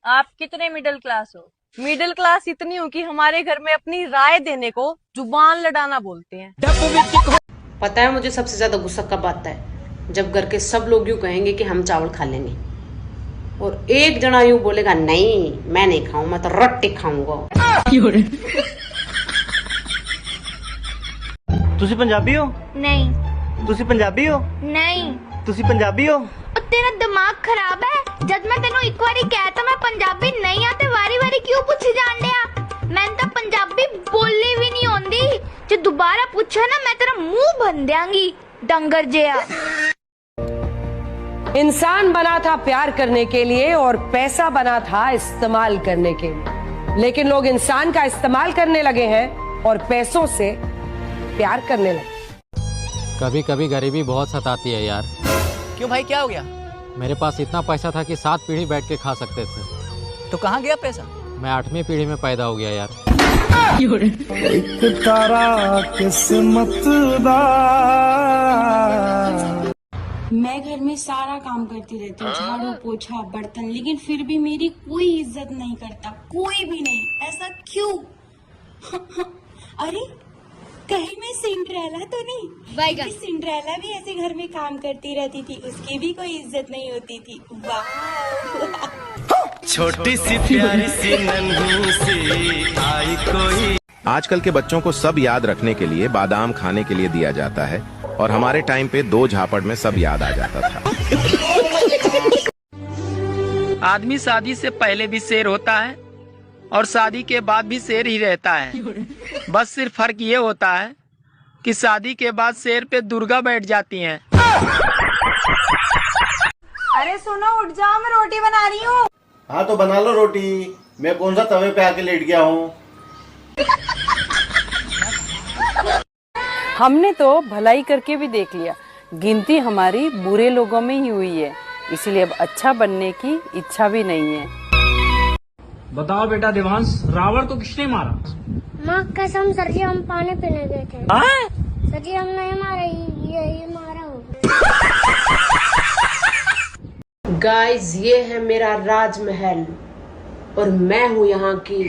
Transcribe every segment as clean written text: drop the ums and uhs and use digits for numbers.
आप कितने middle class हो? मिडिल क्लास इतनी हूँ कि हमारे घर में अपनी राय देने को जुबान लड़ाना बोलते हैं। पता है मुझे सबसे ज्यादा गुस्सा कब आता है? जब घर के सब लोग यूं कहेंगे कि हम चावल खा लेंगे और एक जना यूं बोलेगा नहीं मैं नहीं खाऊं, मैं तो रोटी खाऊंगा। तुसी पंजाबी हो? नहीं। तुसी पंजाबी हो? नहीं। तुसी पंजाबी हो? तेरा दिमाग खराब है। जब मैं तेनों एक बारी कहता मैं पंजाबी नहीं आते वारी वारी क्यों पूछी जान दिया? मैं तो पंजाबी बोलनी भी नहीं आंदी। जो दोबारा पूछा ना मैं तेरा मुंह बन देंगी डंगर जिया। इंसान बना था प्यार करने के लिए और पैसा बना था इस्तेमाल करने के लिए, लेकिन लोग इंसान का इस्तेमाल करने लगे हैं और पैसों से प्यार करने लगे। कभी कभी गरीबी बहुत सताती है यार। क्यों भाई, क्या हो गया? मेरे पास इतना पैसा था कि 7 पीढ़ी बैठ के खा सकते थे। तो कहाँ गया पैसा? मैं 8वीं पीढ़ी में पैदा हो गया यार। एक तारा किस्मत दा। मैं घर में सारा काम करती रहती हूँ, झाड़ू पोछा बर्तन, लेकिन फिर भी मेरी कोई इज्जत नहीं करता, कोई भी नहीं। ऐसा क्यों? अरे कहीं मैं सिंड्रेला तो नहीं? सिंड्रेला भी ऐसे घर में काम करती रहती थी, उसकी भी कोई इज्जत नहीं होती थी। वाह। छोटी सी प्यारी सी नन्ही सी आई कोई। आजकल के बच्चों को सब याद रखने के लिए बादाम खाने के लिए दिया जाता है और हमारे टाइम पे 2 झापड़ में सब याद आ जाता था। आदमी शादी से पहले भी शेर होता है और शादी के बाद भी शेर ही रहता है। बस सिर्फ फर्क ये होता है कि शादी के बाद शेर पे दुर्गा बैठ जाती हैं। अरे सुनो, उठ जाओ, मैं रोटी बना रही हूँ। हाँ तो बना लो रोटी, मैं कौन सा तवे पे आके लेट गया हूँ। हमने तो भलाई करके भी देख लिया, गिनती हमारी बुरे लोगों में ही हुई है, इसीलिए अब अच्छा बनने की इच्छा भी नहीं है। बताओ बेटा देवांश, रावण को किसने मारा? माँ कसम सर जी, हम पानी पीने गए थे। सर जी हम नहीं मारे, ये मारा होगा। गाइस ये है मेरा राजमहल और मैं हूँ यहाँ की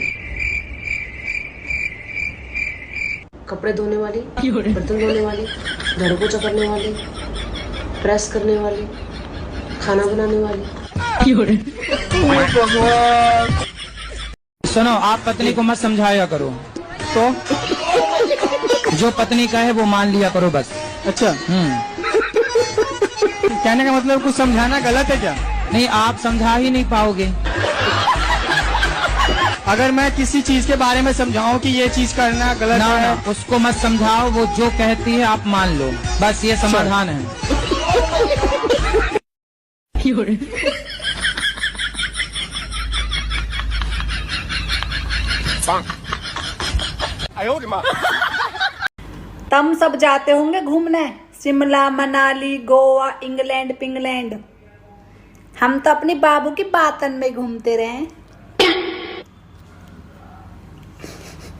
कपड़े धोने वाली, बर्तन धोने वाली, घर पोछा करने वाली, प्रेस करने वाली, खाना बनाने वाली। सुनो, आप पत्नी को मत समझाया करो, तो जो पत्नी कहे वो मान लिया करो बस। अच्छा। कहने का मतलब कुछ समझाना गलत है क्या? नहीं, आप समझा ही नहीं पाओगे। अगर मैं किसी चीज के बारे में समझाऊं कि ये चीज करना गलत है, उसको मत समझाओ, वो जो कहती है आप मान लो, बस ये समाधान है। तुम सब जाते होंगे घूमने, शिमला मनाली गोवा इंग्लैंड पिंगलैंड। हम तो अपनी बाबू की बातन में घूमते रहे।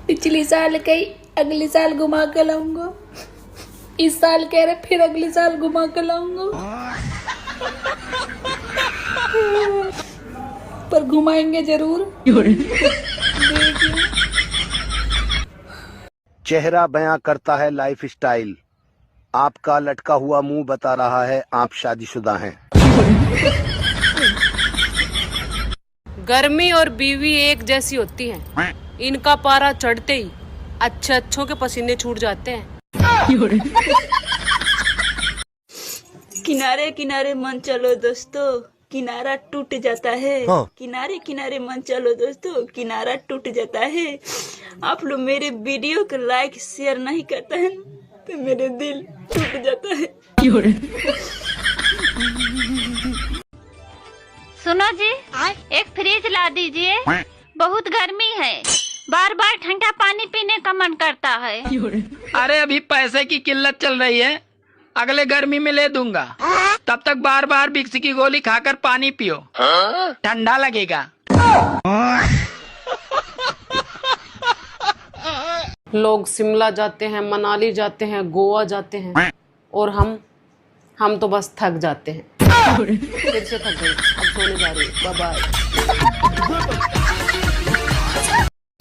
पिछली साल गई, अगली साल घुमा के लाऊंगा, इस साल कह रहे फिर अगली साल घुमा के लाऊंगा, पर घुमाएंगे जरूर। चेहरा बयां करता है लाइफ स्टाइल, आपका लटका हुआ मुंह बता रहा है आप शादीशुदा हैं। गर्मी और बीवी एक जैसी होती हैं, इनका पारा चढ़ते ही अच्छों के पसीने छूट जाते हैं। किनारे किनारे मन चलो दोस्तों, किनारा टूट जाता है। किनारे किनारे मन चलो दोस्तों, किनारा टूट जाता है। आप लोग मेरे वीडियो को लाइक शेयर नहीं करते हैं तो मेरे दिल टूट जाता है। सुनो जी, एक फ्रिज ला दीजिए, बहुत गर्मी है, बार बार ठंडा पानी पीने का मन करता है। अरे अभी पैसे की किल्लत चल रही है, अगले गर्मी में ले दूंगा, तब तक बार बार विक्स की गोली खाकर पानी पियो, ठंडा लगेगा। लोग शिमला जाते हैं, मनाली जाते हैं, गोवा जाते हैं और हम तो बस थक जाते हैं। फिर से थक गए, अब सोने जा रही हूँ। Bye bye.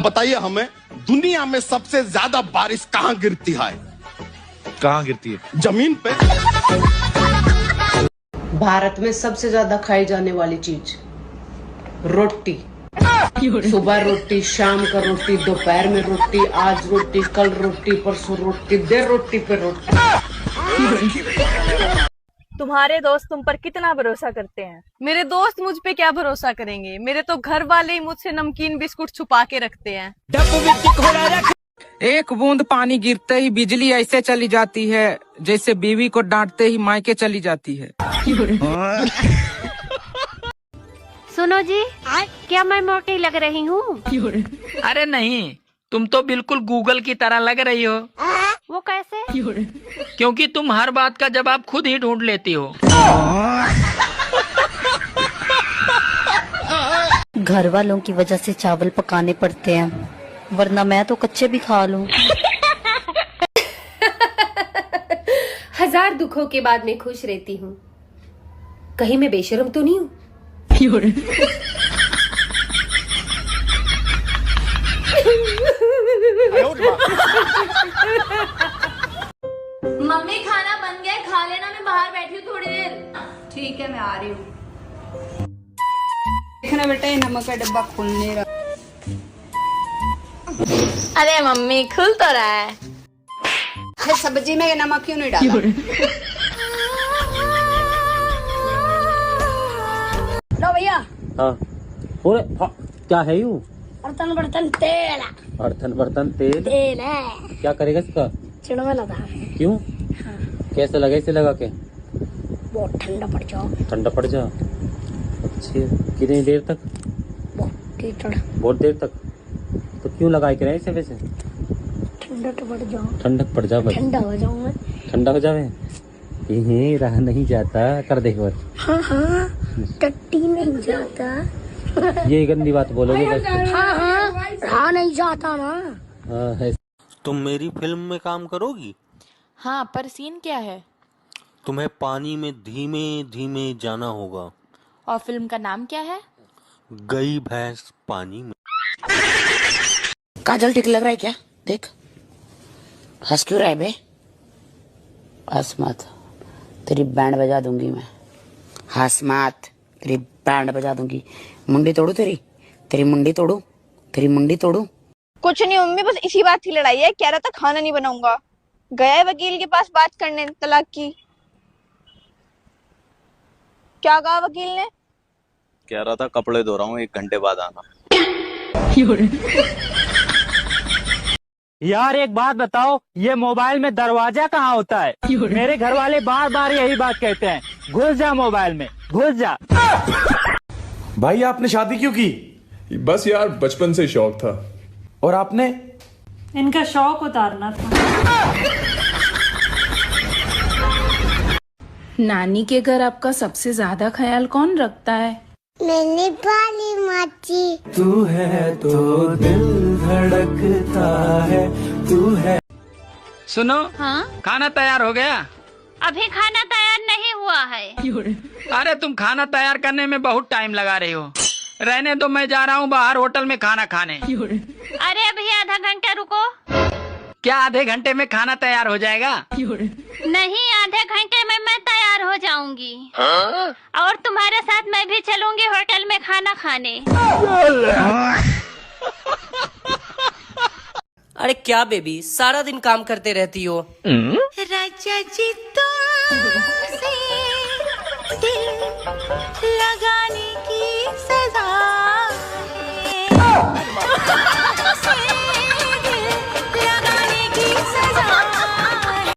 बताइए हमें, दुनिया में सबसे ज्यादा बारिश कहाँ गिरती है? कहाँ गिरती है? जमीन पे। भारत में सबसे ज्यादा खाई जाने वाली चीज रोटी। सुबह रोटी, शाम का रोटी, दोपहर में रोटी, आज रोटी, कल रोटी, परसों रोटी, देर रोटी पे रोटी। तुम्हारे दोस्त तुम पर कितना भरोसा करते हैं? मेरे दोस्त मुझ पे क्या भरोसा करेंगे? मेरे तो घर वाले ही मुझसे नमकीन बिस्कुट छुपा के रखते हैं। एक बूंद पानी गिरते ही बिजली ऐसे चली जाती है जैसे बीवी को डांटते ही मायके चली जाती है। सुनो जी, क्या मैं मोटी लग रही हूँ? अरे नहीं, तुम तो बिल्कुल गूगल की तरह लग रही हो। वो कैसे? क्योंकि तुम हर बात का जवाब खुद ही ढूंढ लेती हो। घर वालों की वजह से चावल पकाने पड़ते हैं, वरना मैं तो कच्चे भी खा लूं। हजार दुखों के बाद मैं खुश रहती हूँ। कहीं मैं बेशर्म तो नहीं हूँ? मम्मी खाना बन गया, खा लेना, मैं बाहर बैठी हूँ थोड़ी देर। ठीक है, मैं आ रही हूँ। देखना बेटा, ये नमक का डब्बा खुलने रहा। अरे मम्मी, खुल तो रहा है। अरे सब्जी में नमक क्यों नहीं डाला? लो भैया। हाँ, क्या है यू? बर्तन बर्तन तेल। बर्तन तेल? तेल है। क्या करेगा इसका? चिड़वा लगा। क्यों? हाँ। कैसे लगा इसे लगा के? बहुत ठंडा पड़ जाओ। ठंडा पड़ जा। अच्छी, कितनी देर तक? बहुत देर तक। तो क्यों लगाए के रहे इसे वैसे? ठंडा तो पड़ जाओ। ठंडक पड़ जा बस। ठंडा हो जाऊं मैं। ठंडा हो जावे। यही रहा नहीं जाता, कर दे एक बार। हाँ हाँ, टट्टी नहीं जाता। ये गंदी बात बोलोगे बस। हाँ हाँ, रहा नहीं जाता ना। हाँ है। तुम मेरी फिल्म में काम करोगी? हाँ, पर सीन क्या है? तुम्हें पानी में धीमे धीमे जाना होगा। और फिल्म का नाम क्या है? गई भैंस पानी में। काजल ठीक लग रहा है क्या? देख, हंस क्यों रहा है बे? हंस मत, तेरी बैंड बजा दूंगी मैं। हंस मत, तेरी बैंड बजा दूंगी। मुंडी तोड़ू तेरी? तेरी मुंडी तोड़ू? तेरी मुंडी तोड़ू? कुछ नहीं मम्मी, बस इसी बात की लड़ाई है। कह रहा था खाना नहीं बनाऊंगा, गया है वकील के पास बात करने तलाक की। क्या कहा वकील ने? कह रहा था कपड़े धो रहा हूँ, 1 घंटे बाद आना। यार एक बात बताओ, ये मोबाइल में दरवाजा कहाँ होता है? मेरे घर वाले बार बार यही बात कहते हैं, घुस जा मोबाइल में, घुस जा। भाई आपने शादी क्यों की? बस यार बचपन से शौक था। और आपने? इनका शौक उतारना था। नानी के घर आपका सबसे ज्यादा ख्याल कौन रखता है? मैंने पाली माची। तू है तो दिल धड़कता है, तू है। सुनो, हाँ? खाना तैयार हो गया? अभी खाना तैयार नहीं हुआ है। अरे तुम खाना तैयार करने में बहुत टाइम लगा रही हो। रहने दो, मैं जा रहा हूँ बाहर होटल में खाना खाने। अरे अभी आधा घंटा रुको। क्या आधे घंटे में खाना तैयार हो जाएगा? नहीं, आधे घंटे में मैं तैयार हो जाऊंगी। और तुम्हारे साथ मैं भी चलूंगी होटल में खाना खाने। अरे क्या बेबी, सारा दिन काम करते रहती हो। राजा जी तुमसे दिल लगाने की सजा है। लगाने की सजा है।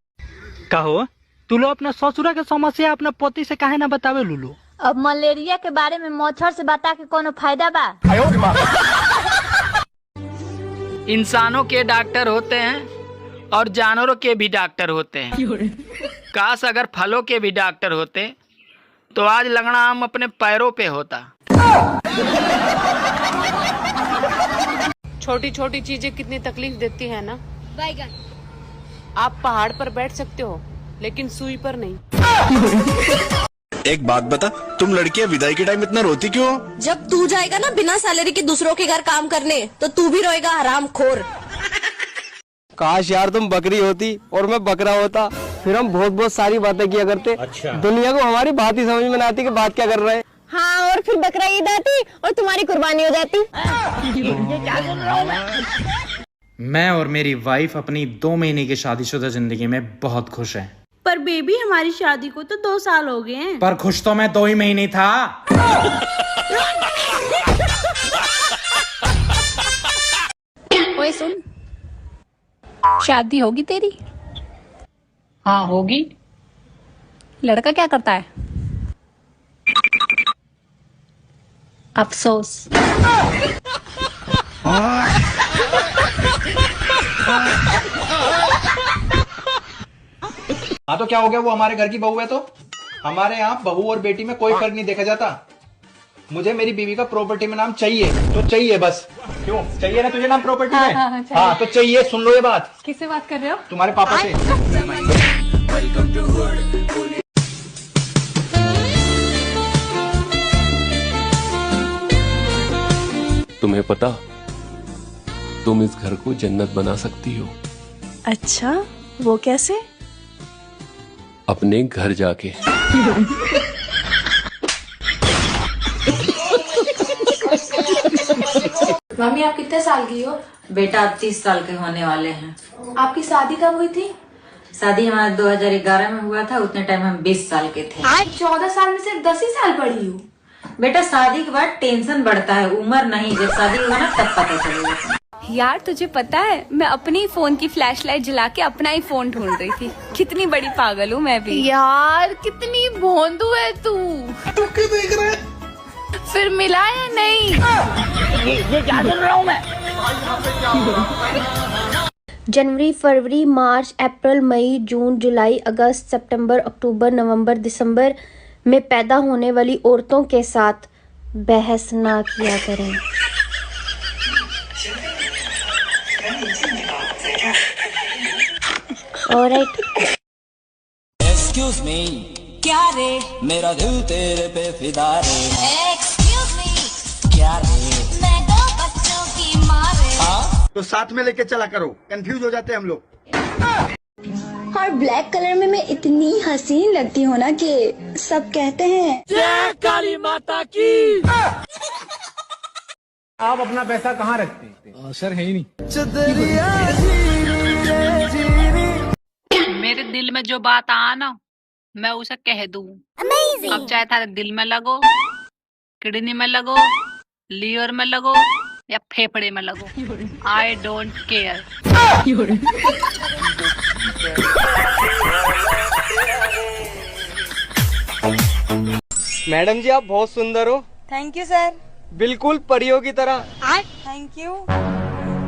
कहो, तू लो अपना ससुरा के समस्या अपना पति से काहे ना बतावे लुलू? अब मलेरिया के बारे में मच्छर से बता के कोनो फायदा बा? इंसानों के डॉक्टर होते हैं और जानवरों के भी डॉक्टर होते हैं। काश अगर फलों के भी डॉक्टर होते तो आज लगना आम अपने पैरों पे होता। छोटी छोटी चीजें कितनी तकलीफ देती है ना। बैगन। आप पहाड़ पर बैठ सकते हो लेकिन सुई पर नहीं। एक बात बता, तुम लड़कियां विदाई के टाइम इतना रोती क्यों हो? जब तू जाएगा ना बिना सैलरी के दूसरों के घर काम करने, तो तू भी रोएगा हरामखोर। काश यार तुम बकरी होती और मैं बकरा होता, फिर हम बहुत सारी बातें किया करते। अच्छा। दुनिया को हमारी बात ही समझ में ना आती कि बात क्या कर रहे हैं। हाँ, और फिर बकरा ईद आती और तुम्हारी कुर्बानी हो जाती। मैं और मेरी वाइफ अपनी 2 महीने की शादीशुदा जिंदगी में बहुत खुश हैं। पर बेबी हमारी शादी को तो 2 साल हो गए हैं। पर खुश तो मैं 2 ही महीने था। ओए सुन, शादी होगी तेरी? हाँ होगी। लड़का क्या करता है? अफसोस। हाँ तो क्या हो गया, वो हमारे घर की बहू है तो? हमारे यहाँ बहू और बेटी में कोई फर्क नहीं देखा जाता। मुझे मेरी बीवी का प्रॉपर्टी में नाम चाहिए तो चाहिए बस। क्यों चाहिए ना तुझे नाम प्रॉपर्टी में? हाँ तो चाहिए। सुन लो ये बात। किससे बात कर रहे हो? तुम्हारे पापा से। तुम्हें पता, तुम इस घर को जन्नत बना सकती हो। अच्छा, वो कैसे? अपने घर जाके। मम्मी आप कितने साल की हो? बेटा आप 30 साल के होने वाले हैं। आपकी शादी कब हुई थी? शादी हमारा 2011 में हुआ था, उतने टाइम हम 20 साल के थे। आज 14 साल में सिर्फ 10 ही साल बड़ी हूँ। बेटा शादी के बाद टेंशन बढ़ता है, उम्र नहीं। जब शादी होगा ना तब पता चलेगा। यार तुझे पता है, मैं अपनी फोन की फ्लैशलाइट जला के अपना ही फोन ढूंढ रही थी। कितनी बड़ी पागल हूँ मैं भी। यार कितनी भोंदू है तू। क्या देख रहा है? फिर मिला या नहीं? ये क्या सुन रहा हूँ मैं? जनवरी, फरवरी, मार्च, अप्रैल, मई, जून, जुलाई, अगस्त, सितंबर, अक्टूबर, नवंबर, दिसंबर में पैदा होने वाली औरतों के साथ बहस ना किया करें। ऑलराइट। Excuse me. क्या रे? मेरा दिल तेरे पे फिदा रे। Excuse me. क्या रे? मैं 2 बच्चों की माँ रे। हाँ? तो साथ में लेके चला करो, कंफ्यूज हो जाते हैं हम लोग। और ब्लैक कलर में मैं इतनी हसीन लगती हूँ ना कि सब कहते हैं जय काली माता की। आप अपना पैसा कहाँ रखते हैं? सर है ही नहीं। मेरे दिल में जो बात आ ना, मैं उसे कह दूं। अब चाहे तारे दिल में लगो, किडनी में लगो, लीवर में लगो या फेफड़े में लगो, आई डोंट केयर। मैडम जी आप बहुत सुंदर हो। Thank you sir. बिल्कुल परियों की तरह। Thank you.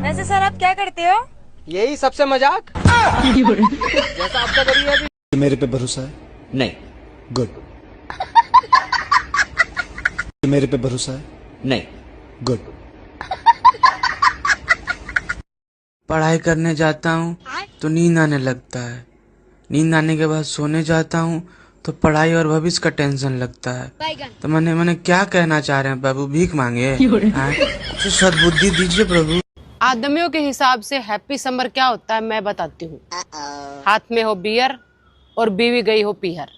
वैसे सर आप क्या करते हो? यही सबसे मजाक। जैसा आपका करिए अभी। मेरे पे भरोसा है? नहीं। गुड। मेरे पे भरोसा है? नहीं। गुड। पढ़ाई करने जाता हूँ तो नींद आने लगता है, नींद आने के बाद सोने जाता हूँ तो पढ़ाई और भविष्य का टेंशन लगता है। तो मैंने क्या कहना चाह रहे हैं प्रभु? भीख मांगे? तो सद्बुद्धि दीजिए प्रभु। आदमियों के हिसाब से हैप्पी समर क्या होता है मैं बताती हूँ। हाथ में हो बियर और बीवी गई हो पीहर।